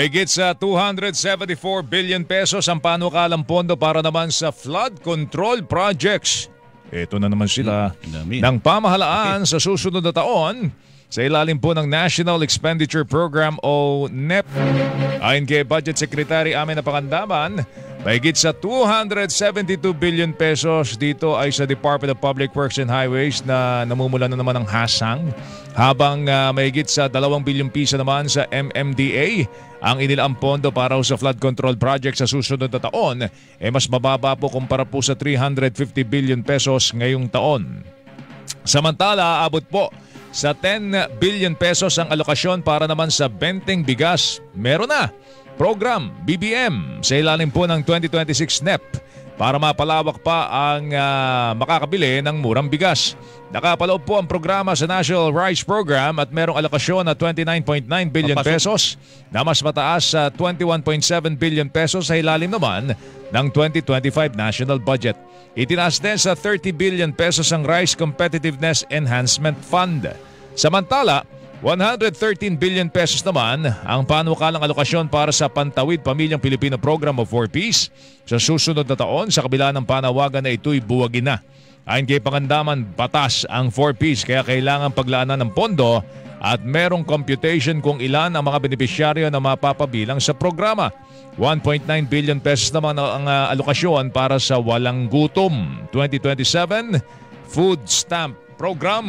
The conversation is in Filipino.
Higit sa 274 billion pesos ang panukalang pondo para naman sa flood control projects. Ito na naman sila ng pamahalaan sa susunod na taon sa ilalim po ng National Expenditure Program o NEP. Ayon kay Budget Secretary Amin Apangandaman, mahigit sa 272 billion pesos dito ay sa Department of Public Works and Highways na namumula na naman ng hasang, habang mahigit sa 2 bilyong piso naman sa MMDA ang inilaang pondo para sa flood control project sa susunod na taon, mas mababa po kumpara po sa 350 billion pesos ngayong taon. Samantala, abot po sa 10 billion pesos ang alokasyon para naman sa benteng bigas. Meron na program BBM sa ilalim po ng 2026 NEP para mapalawak pa ang makakabili ng murang bigas. Nakapaloob po ang programa sa National Rice Program at merong alokasyon na 29.9 billion pesos na mas mataas sa 21.7 billion pesos sa ilalim naman ng 2025 national budget. Itinaas din sa 30 billion pesos ang Rice Competitiveness Enhancement Fund. Samantala, 113 billion pesos naman ang panukalang alokasyon para sa Pantawid Pamilyang Pilipino Program of 4Ps sa susunod na taon sa kabila ng panawagan na ito'y buwagin na. Ayon kay Pangandaman, batas ang 4Ps kaya kailangan paglaanan ng pondo at merong computation kung ilan ang mga benepisyaryo na mapapabilang sa programa. 1.9 billion pesos naman ang alokasyon para sa Walang Gutom 2027 Food Stamp Program.